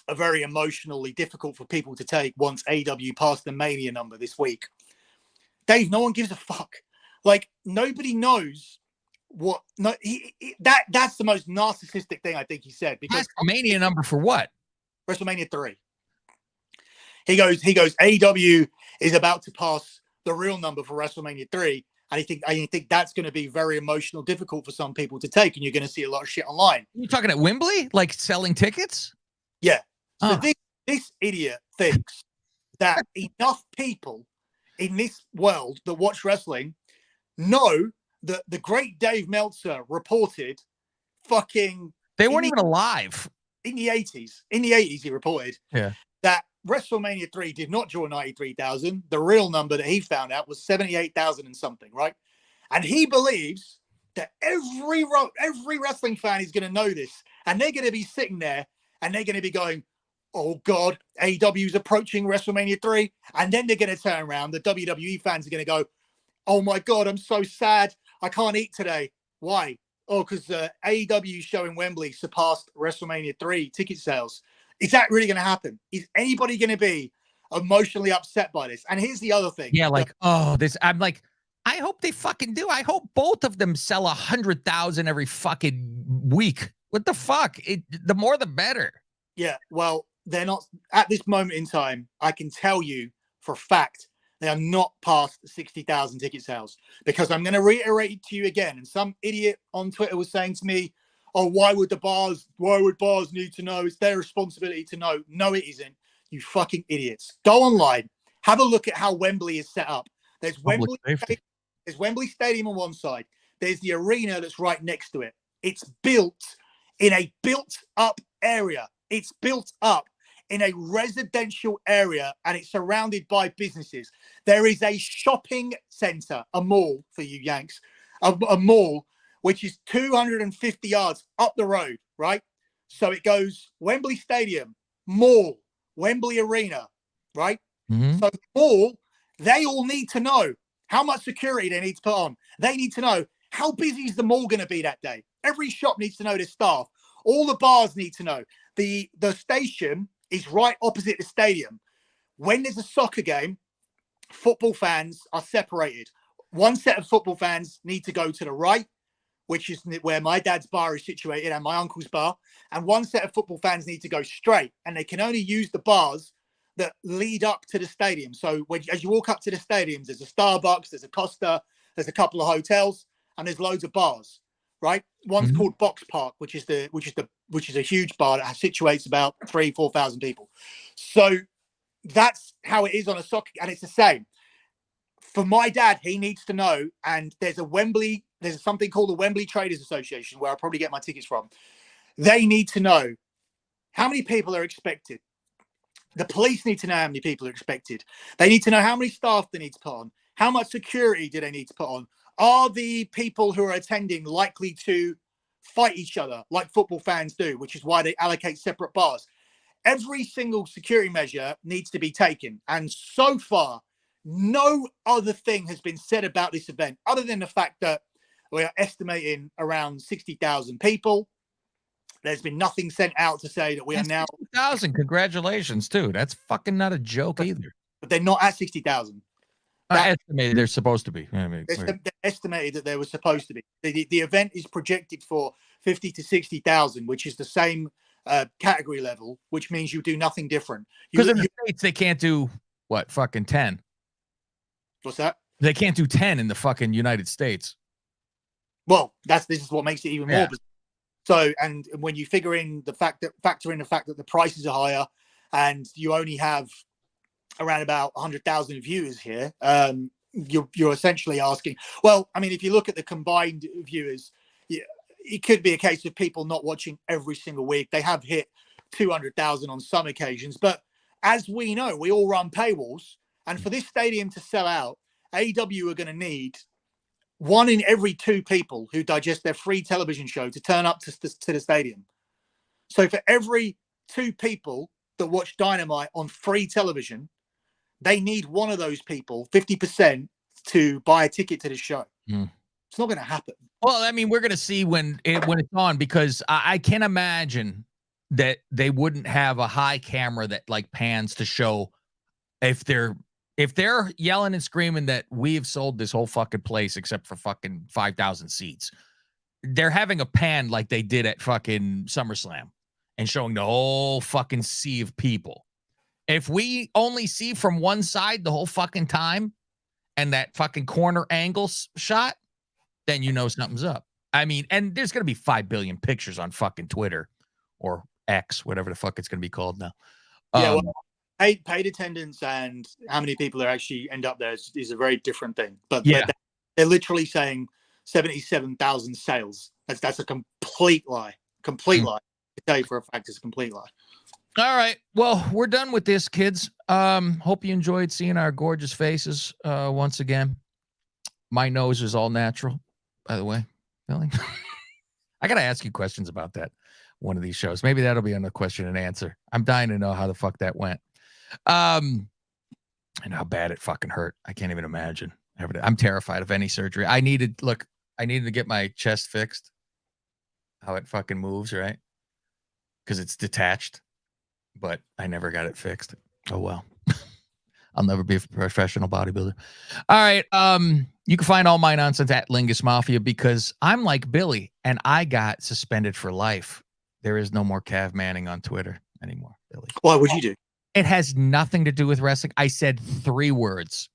a very emotionally difficult for people to take once AEW passed the Mania number this week. Dave, no one gives a fuck. Like, nobody knows what. No, that's the most narcissistic thing I think he said. Because Mania number for what? WrestleMania 3. He goes, AEW is about to pass the real number for WrestleMania 3. And I think that's going to be very emotional, difficult for some people to take. And you're going to see a lot of shit online. You're talking at Wembley? Like selling tickets? Yeah. So this idiot thinks that enough people in this world that watch wrestling know that the great Dave Meltzer reported fucking... They weren't even alive. In the 80s. In the 80s, he reported that WrestleMania 3 did not draw 93,000. The real number that he found out was 78,000 and something, right? And he believes that every wrestling fan is going to know this. And they're going to be sitting there and they're going to be going, oh, God, AEW is approaching WrestleMania 3. And then they're going to turn around. The WWE fans are going to go, oh, my God, I'm so sad. I can't eat today. Why? Oh, because AEW show in Wembley surpassed WrestleMania 3 ticket sales. Is that really going to happen? Is anybody going to be emotionally upset by this? And here's the other thing. Yeah, like, I'm like, I hope they fucking do. I hope both of them sell 100,000 every fucking week. What the fuck? The more, the better. Yeah, well, they're not at this moment in time. I can tell you for a fact they are not past 60,000 ticket sales, because I'm going to reiterate it to you again. And some idiot on Twitter was saying to me, oh, why would bars need to know? It's their responsibility to know. No, it isn't. You fucking idiots. Go online. Have a look at how Wembley is set up. There's Wembley Stadium on one side. There's the arena that's right next to it. It's built in a built-up area. It's built up in a residential area, and it's surrounded by businesses. There is a shopping center, a mall for you Yanks, a mall, which is 250 yards up the road, right? So it goes Wembley Stadium, mall, Wembley Arena, right? Mm-hmm. So the mall, they all need to know how much security they need to put on. They need to know how busy is the mall going to be that day. Every shop needs to know their staff. All the bars need to know. The station is right opposite the stadium. When there's a soccer game, football fans are separated. One set of football fans need to go to the right, which is where my dad's bar is situated and my uncle's bar. And one set of football fans need to go straight, and they can only use the bars that lead up to the stadium. So as you walk up to the stadiums, there's a Starbucks, there's a Costa, there's a couple of hotels, and there's loads of bars, right? One's called Box Park, which is a huge bar that situates about 3,000-4,000 people. So that's how it is on a soccer, and it's the same. For my dad, he needs to know, and there's something called the Wembley Traders Association, where I'll probably get my tickets from. They need to know how many people are expected. The police need to know how many people are expected. They need to know how many staff they need to put on. How much security do they need to put on? Are the people who are attending likely to fight each other like football fans do, which is why they allocate separate bars? Every single security measure needs to be taken. And so far, no other thing has been said about this event other than the fact that we are estimating around 60,000 people. There's been nothing sent out to say that we are now 60,000. Congratulations, too. That's fucking not a joke either. But they're not at 60,000. Estimated they're supposed to be. They're estimated that they were supposed to be. The event is projected for 50 to 60,000, which is the same category level, which means you do nothing different. Because in the States, they can't do, what, fucking 10? What's that? They can't do 10 in the fucking United States. Well, this is what makes it even more bizarre. So, and when you factor in the fact that the prices are higher and you only have around about 100,000 viewers here, you're essentially asking, well, I mean, if you look at the combined viewers, it could be a case of people not watching every single week. They have hit 200,000 on some occasions, but as we know, we all run paywalls, and for this stadium to sell out, AEW are going to need 1 in every 2 people who digest their free television show to turn up to the stadium. So for every 2 people that watch Dynamite on free television, they need one of those people, 50%, to buy a ticket to the show. It's not going to happen. Well, I mean, we're going to see when it's on, because I can't imagine that they wouldn't have a high camera that like pans to show if they're yelling and screaming that we've sold this whole fucking place except for fucking 5,000 seats. They're having a pan like they did at fucking SummerSlam and showing the whole fucking sea of people. If we only see from one side the whole fucking time and that fucking corner angle shot, then you know something's up. I mean, and there's going to be 5 billion pictures on fucking Twitter or X, whatever the fuck it's going to be called now. Yeah, well, paid attendance and how many people are actually end up there is a very different thing. But yeah, they're literally saying 77,000 sales. That's a complete lie. Complete lie. I tell you for a fact, it's a complete lie. All right. Well, we're done with this, kids. Hope you enjoyed seeing our gorgeous faces once again. My nose is all natural, by the way. Billy. I got to ask you questions about that one of these shows. Maybe that'll be on the question and answer. I'm dying to know how the fuck that went. And how bad it fucking hurt. I can't even imagine. I'm terrified of any surgery. I needed to get my chest fixed. How it fucking moves, right? Because it's detached. But I never got it fixed. Oh well. I'll never be a professional bodybuilder. All right. You can find all my nonsense at Lingus Mafia, because I'm like Billy and I got suspended for life. There is no more Cav Manning on Twitter anymore, Billy. What would you do? It has nothing to do with wrestling. I said 3 words.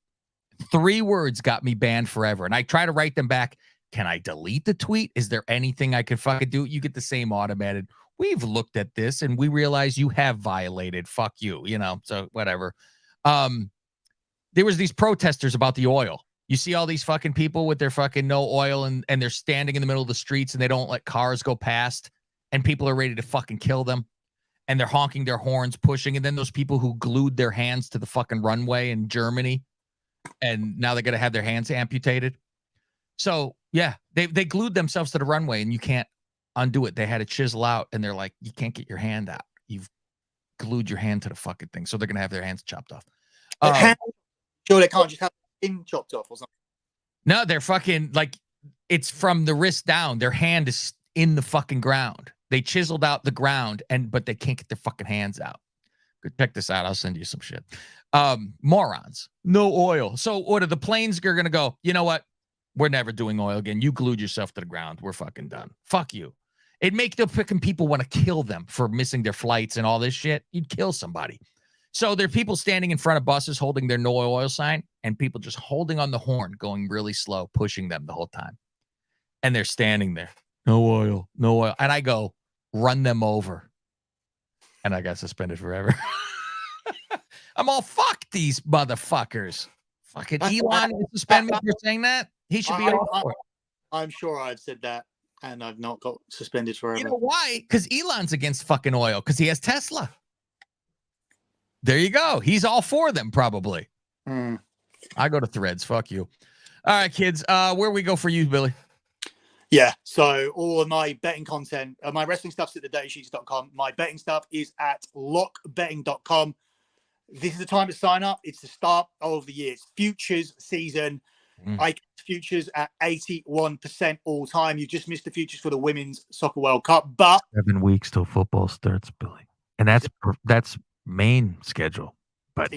3 words got me banned forever. And I try to write them back. Can I delete the tweet? Is there anything I could fucking do? You get the same automated. We've looked at this and we realize you have violated. Fuck you, so whatever. There was these protesters about the oil. You see all these fucking people with their fucking no oil and they're standing in the middle of the streets and they don't let cars go past and people are ready to fucking kill them and they're honking their horns, pushing. And then those people who glued their hands to the fucking runway in Germany and now they're going to have their hands amputated. So yeah, they glued themselves to the runway and you can't undo it. They had to chisel out and they're like, you can't get your hand out. You've glued your hand to the fucking thing. So they're going to have their hands chopped off. Sure, they can't just have the skin chopped off or something. No, they're fucking like, it's from the wrist down. Their hand is in the fucking ground. They chiseled out the ground but they can't get their fucking hands out. Go check this out. I'll send you some shit. Morons. No oil. So what are the planes are going to go? You know what? We're never doing oil again. You glued yourself to the ground. We're fucking done. Fuck you. It'd make the freaking people want to kill them for missing their flights and all this shit. You'd kill somebody. So there are people standing in front of buses holding their no oil sign and people just holding on the horn, going really slow, pushing them the whole time. And they're standing there. No oil, no oil. And I go, run them over. And I got suspended forever. I'm all, fuck these motherfuckers. Fucking Elon suspend me for saying that. He should be all for it. I'm sure I've said that and I've not got suspended forever. You know why? Because Elon's against fucking oil because he has Tesla. There you go. He's all for them, probably. I go to Threads. Fuck you. All right, kids. Where we go for you, Billy? Yeah. So all of my betting content, my wrestling stuff's at thedirtysheets.com. My betting stuff is at lockbetting.com. This is the time to sign up. It's the start of the year. It's futures season. I get futures at 81% all time. You just missed the futures for the Women's Soccer World Cup, but 7 weeks till football starts, Billy, and that's main schedule, but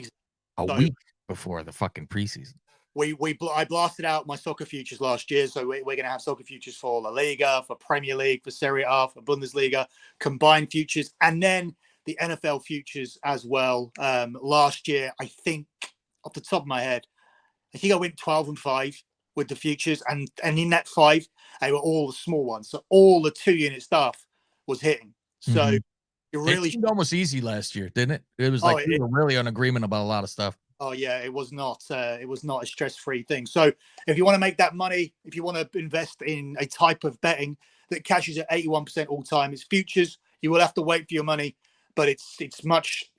a week before the fucking preseason. I blasted out my soccer futures last year, so we're going to have soccer futures for La Liga, for Premier League, for Serie A, for Bundesliga, combined futures, and then the NFL futures as well. Last year, I think, off the top of my head, I think I went 12-5 with the futures, and in that 5, they were all the small ones. So all the 2-unit stuff was hitting. So it really seemed almost easy last year, didn't it? It was like we were really on agreement about a lot of stuff. Oh yeah, it was not a stress-free thing. So if you want to make that money, if you want to invest in a type of betting that cashes at 81% all time, it's futures. You will have to wait for your money, but it's much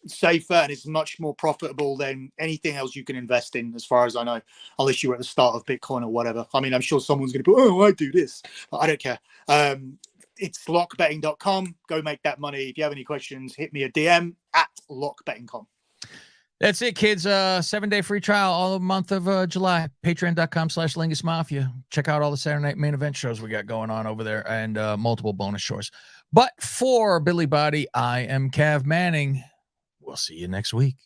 safer and it's much more profitable than anything else you can invest in, as far as I know, unless you're at the start of Bitcoin or whatever. I mean, I'm sure someone's going to put, I do this. I don't care. It's lockbetting.com. Go make that money. If you have any questions, hit me a DM at lockbetting.com. That's it, kids. 7-day free trial all the month of July. Patreon.com/Lingus Mafia. Check out all the Saturday Night Main Event shows we got going on over there, and multiple bonus shows. But for Billy Body, I am Cav Manning. We'll see you next week.